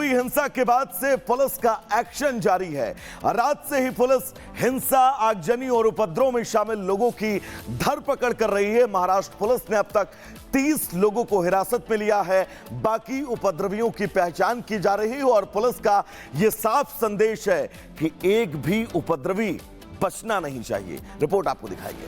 हुई हिंसा के बाद से पुलिस का एक्शन जारी है। रात से ही पुलिस हिंसा, आगजनी और उपद्रव में शामिल लोगों की धरपकड़ कर रही है। महाराष्ट्र पुलिस ने अब तक 30 लोगों को हिरासत में लिया है। बाकी उपद्रवियों की पहचान की जा रही है और पुलिस का यह साफ संदेश है कि एक भी उपद्रवी बचना नहीं चाहिए। रिपोर्ट आपको दिखाइए।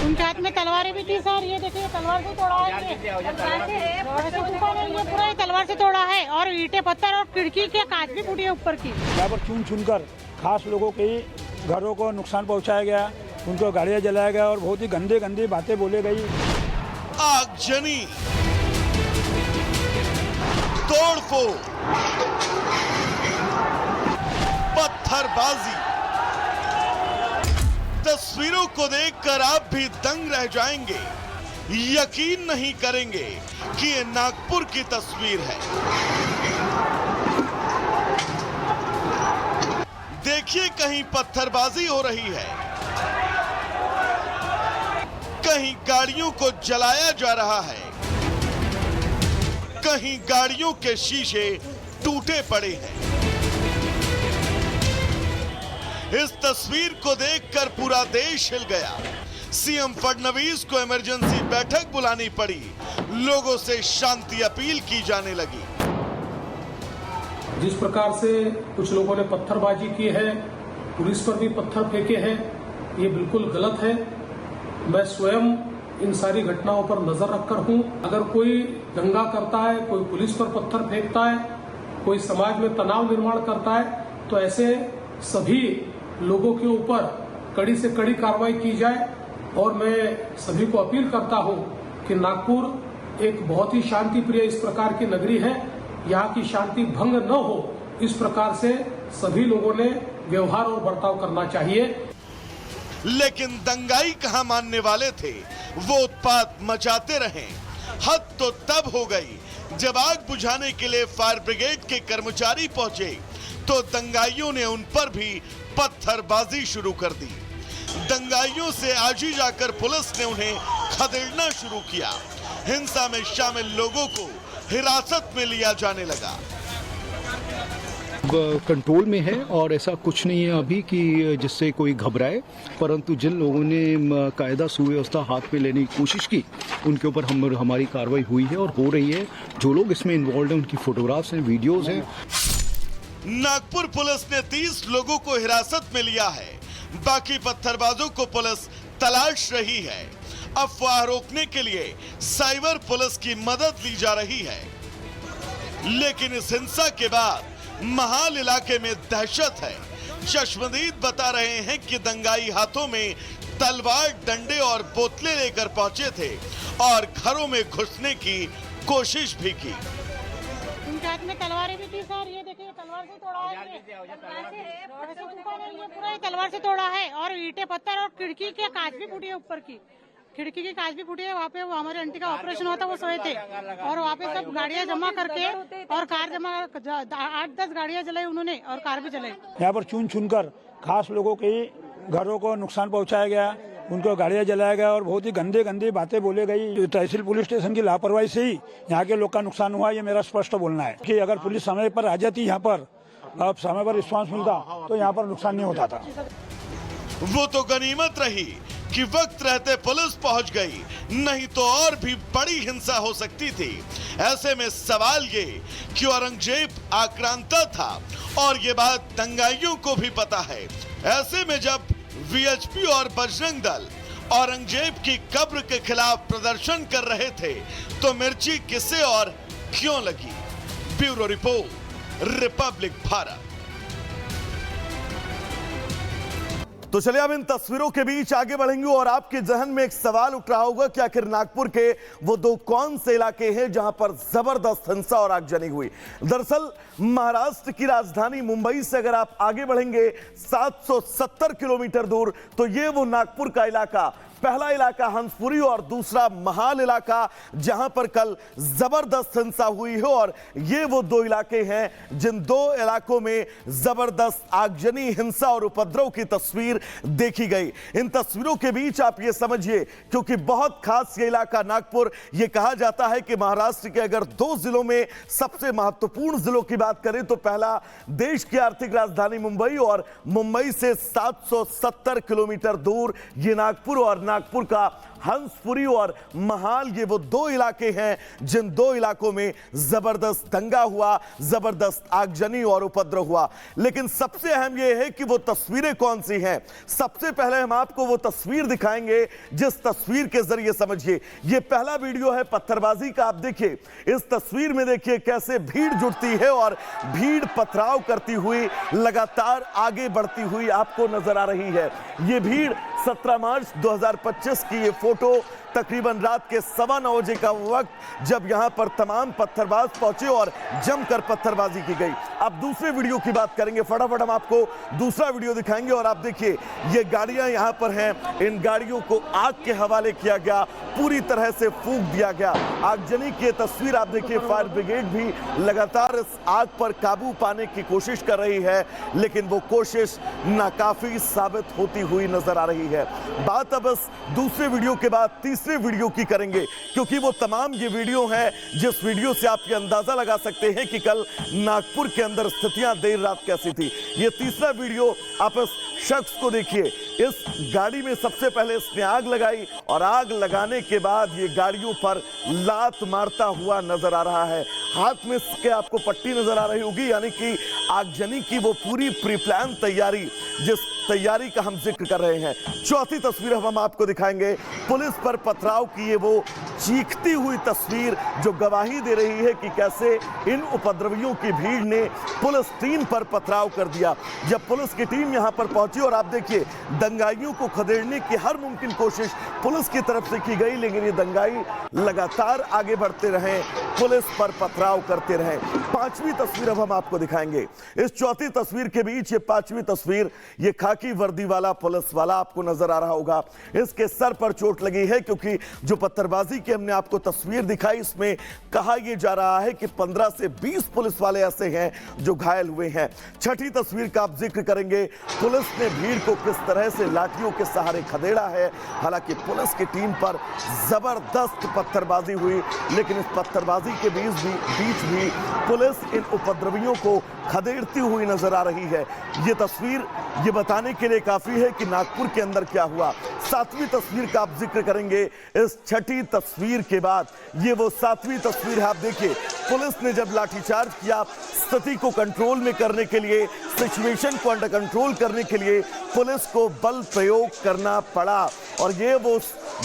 उनके हाथ में तलवारें भी थी सर, ये देखिए तलवार से तोड़ा है, ये पूरा ही तलवार से तोड़ा है और ईंटें पत्थर और खिड़की के कांच भी फूटी है ऊपर की। यहाँ पर चुन कर खास लोगों के घरों को नुकसान पहुंचाया गया, उनको गाड़ियां जलाया गया और बहुत ही गंदी बातें बोले गई। आगजनी, तोड़फोड़, पत्थरबाजी, तस्वीरों को देखकर आप भी दंग रह जाएंगे। यकीन नहीं करेंगे कि ये नागपुर की तस्वीर है। देखिए, कहीं पत्थरबाजी हो रही है, कहीं गाड़ियों को जलाया जा रहा है, कहीं गाड़ियों के शीशे टूटे पड़े हैं। इस तस्वीर को देखकर पूरा देश हिल गया। सीएम फडणवीस को इमरजेंसी बैठक बुलानी पड़ी। लोगों से शांति अपील की जाने लगी। जिस प्रकार से कुछ लोगों ने पत्थरबाजी की है, पुलिस पर भी पत्थर फेंके हैं, ये बिल्कुल गलत है। मैं स्वयं इन सारी घटनाओं पर नजर रखकर हूं। अगर कोई दंगा करता है, कोई पुलिस पर पत्थर फेंकता है, कोई समाज में तनाव निर्माण करता है, तो ऐसे सभी लोगों के ऊपर कड़ी से कड़ी कार्रवाई की जाए। और मैं सभी को अपील करता हूं कि नागपुर एक बहुत ही शांति प्रिय इस प्रकार की नगरी है। यहाँ की शांति भंग न हो, इस प्रकार से सभी लोगों ने व्यवहार और बर्ताव करना चाहिए। लेकिन दंगाई कहां मानने वाले थे, वो उत्पात मचाते रहे। हद तो तब हो गई जब आग बुझाने के लिए फायर ब्रिगेड के कर्मचारी पहुंचे तो दंगाइयों ने उन पर भी पत्थरबाजी शुरू कर दी। दंगाइयों से आज ही जाकर पुलिस ने उन्हें खदेड़ना शुरू किया। हिंसा में शामिल लोगों को हिरासत में लिया जाने लगा। कंट्रोल में है और ऐसा कुछ नहीं है अभी कि जिससे कोई घबराए, परंतु जिन लोगों ने कायदा सुव्यवस्था हाथ में लेने की कोशिश की उनके ऊपर हमारी कार्रवाई हुई है और हो रही है। जो लोग इसमें इन्वॉल्व हैं उनकी फोटोग्राफ्स हैं, वीडियोस हैं। नागपुर पुलिस ने 30 लोगों को हिरासत में लिया है। बाकी पत्थरबाजों को पुलिस तलाश रही है। अफवाह रोकने के लिए साइबर पुलिस की मदद ली जा रही है। लेकिन इस हिंसा के बाद महाल इलाके में दहशत है। चश्मदीद बता रहे हैं कि दंगाई हाथों में तलवार, डंडे और बोतलें लेकर पहुंचे थे और घरों में घुसने की कोशिश भी की। उनके हाथ में तलवारें भी थी सर, ये देखिए तलवार से तोड़ा है, ये पूरा ही तलवार से तोड़ा है और ईंटें पत्थर और खिड़की के कांच भी फूटी है ऊपर की। खिड़की की कांच भी फूटी है। वहाँ पे वो हमारे आंटी का ऑपरेशन हुआ था, वो सोए थे और वहाँ पे सब गाड़ियाँ जमा करके और कार जमा 8-10 गाड़ियाँ जलाई उन्होंने और कार भी जलाई। यहाँ पर चुन कर खास लोगों के घरों को नुकसान पहुंचाया गया, उनको गाड़ियां जलाया गया और बहुत ही गंदी बातें बोले गई। तहसील पुलिस स्टेशन की लापरवाही से ही यहाँ के लोग का नुकसान हुआ, ये मेरा स्पष्ट बोलना है कि अगर पुलिस समय पर आ जाती, यहाँ पर अब समय पर रिस्पांस मिलता तो यहाँ पर नुकसान नहीं होता था। वो तो गनीमत रही कि वक्त रहते पुलिस पहुंच गई, नहीं तो और भी बड़ी हिंसा हो सकती थी। ऐसे में सवाल ये कि औरंगजेब आक्रांता था और ये बात दंगाइयों को भी पता है। ऐसे में जब वीएचपी और बजरंग दल औरंगजेब की कब्र के खिलाफ प्रदर्शन कर रहे थे तो मिर्ची किसे और क्यों लगी? Bureau report, Republic Bharat. तो चलिए अब इन तस्वीरों के बीच आगे बढ़ेंगे और आपके जहन में एक सवाल उठ रहा होगा कि आखिर नागपुर के वो दो कौन से इलाके हैं जहां पर जबरदस्त हिंसा और आगजनी हुई। दरअसल महाराष्ट्र की राजधानी मुंबई से अगर आप आगे बढ़ेंगे 770 किलोमीटर दूर तो ये वो नागपुर का इलाका पहला इलाका हंसपुरी और दूसरा महाल इलाका, जहां पर कल जबरदस्त हिंसा हुई है। और ये वो दो इलाके हैं जिन दो इलाकों में जबरदस्त आगजनी, हिंसा और उपद्रव की तस्वीर देखी गई। इन तस्वीरों के बीच आप ये समझिए, क्योंकि बहुत खास ये इलाका नागपुर, ये कहा जाता है कि महाराष्ट्र के अगर दो जिलों में सबसे महत्वपूर्ण जिलों की बात करें तो पहला देश की आर्थिक राजधानी मुंबई, और मुंबई से 770 किलोमीटर दूर ये नागपुर, और नागपुर का हंसपुरी और महाल, ये वो दो इलाके हैं जिन दो इलाकों में जबरदस्त दंगा हुआ, जबरदस्त आगजनी और उपद्रव हुआ। लेकिन सबसे अहम यह है कि वो तस्वीरें कौन सी हैं। सबसे पहले हम आपको वो तस्वीर दिखाएंगे जिस तस्वीर के जरिए समझिए, ये पहला वीडियो है पत्थरबाजी का। आप देखिए इस तस्वीर में, देखिए कैसे भीड़ जुटती है और भीड़ पथराव करती हुई लगातार आगे बढ़ती हुई आपको नजर आ रही है। ये भीड़ 17 मार्च 2025 की ये फोटो, तकरीबन रात के 9:15 बजे का वक्त, जब यहां पर तमाम पत्थरबाज पहुंचे और जमकर पत्थरबाजी की गई। अब दूसरे वीडियो की बात करेंगे, फटाफट हम आपको दूसरा वीडियो दिखाएंगे। और आप देखिए ये गाड़ियां यहां पर हैं, इन गाड़ियों को आग के हवाले किया गया, पूरी तरह से फूंक दिया गया। आगजनी की तस्वीर आप देखिए, फायर ब्रिगेड भी लगातार इस आग पर काबू पाने की कोशिश कर रही है, लेकिन वो कोशिश नाकाफी साबित होती हुई नजर आ रही है। बात अब इस दूसरे वीडियो के बाद तीसरे वीडियो की करेंगे, क्योंकि वो तमाम ये वीडियो है जिस वीडियो से आप ये अंदाजा लगा सकते हैं कि कल नागपुर के अंदर स्थितियां देर रात कैसी थी। ये तीसरा वीडियो, आप इस शख्स को देखिए, इस गाड़ी में सबसे पहले इसने आग लगाई और आग लगाने के बाद ये गाड़ियों पर लात मारता हुआ नजर आ रहा है। हाथ में इसके आपको पट्टी नजर आ रही होगी, यानी कि आगजनी की वो पूरी प्री प्लान तैयारी, जिस तैयारी का हम जिक्र कर रहे हैं। चौथी तस्वीर हम आपको दिखाएंगे, पुलिस पर पथराव की ये वो चीखती हुई तस्वीर जो गवाही दे रही है कि कैसे इन उपद्रवियों की भीड़ ने पुलिस टीम पर पथराव कर दिया। जब पुलिस की टीम यहां पर पहुंची, और आप देखिए दंगाइयों को खदेड़ने की हर मुमकिन कोशिश पुलिस की तरफ से की गई, लेकिन ये दंगाई लगातार आगे बढ़ते रहे, पुलिस पर पथराव करते रहे। पांचवी तस्वीर अब हम आपको दिखाएंगे। इस चौथी तस्वीर के बीच ये पांचवी तस्वीर, ये खाकी वर्दी वाला पुलिस वाला आपको नजर आ रहा होगा। इसके सर पर चोट लगी है, क्योंकि जो पत्थरबाजी की हमने आपको तस्वीर दिखाई, इसमें कहा यह जा रहा है कि 15 से 20 पुलिस वाले ऐसे हैं जो घायल हुए हैं। छठी तस्वीर का आप जिक्र करेंगे, पुलिस ने भीड़ को किस तरह से लाठियों के सहारे खदेड़ा है। हालांकि पुलिस की टीम पर जबरदस्त पत्थरबाजी हुई, लेकिन इस पत्थरबाजी के बीच भी पुलिस इन उपद्रवियों को खदेड़ती हुई नजर आ रही है। ये तस्वीर ये बताने के लिए काफी है कि नागपुर के अंदर क्या हुआ। सातवीं तस्वीर का आप जिक्र करेंगे इस छठी तस्वीर के बाद। ये वो सातवीं तस्वीर है, आप देखिए पुलिस ने जब लाठीचार्ज किया, स्थिति को कंट्रोल में करने के लिए, सिचुएशन को अंडर कंट्रोल करने के लिए पुलिस को बल प्रयोग करना पड़ा, और ये वो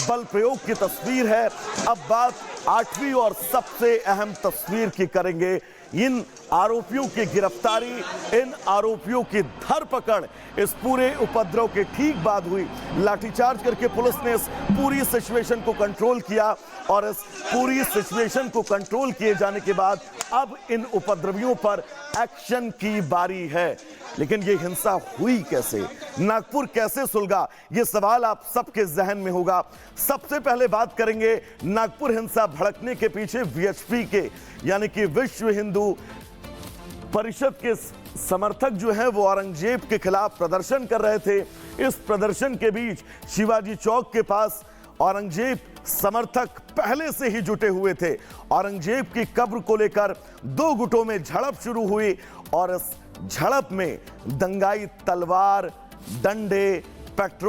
बल प्रयोग की तस्वीर है। अब बात आठवीं और सबसे अहम तस्वीर की करेंगे, इन आरोपियों की गिरफ्तारी, इन आरोपियों की धरपकड़। इस पूरे उपद्रव के ठीक बाद हुई। लाठीचार्ज करके पुलिस ने इस पूरी सिचुएशन को कंट्रोल किया, और इस पूरी सिचुएशन को कंट्रोल किए जाने के बाद अब इन उपद्रवियों पर एक्शन की बारी है। लेकिन ये हिंसा हुई कैसे, नागपुर कैसे सुलगा, ये सवाल आप सबके जहन में होगा। सबसे पहले बात करेंगे नागपुर हिंसा भड़कने के पीछे वीएचपी के, यानी कि विश्व हिंदू परिषद के समर्थक जो हैं वो औरंगजेब के खिलाफ प्रदर्शन कर रहे थे। इस प्रदर्शन के बीच शिवाजी चौक के पास औरंगजेब समर्थक पहले से ही जुटे हुए थे। औरंगजेब की कब्र को लेकर दो गुटों में झड़प शुरू हुई, और इस झड़प में दंगाई तलवार, डंडे, पेट्रोल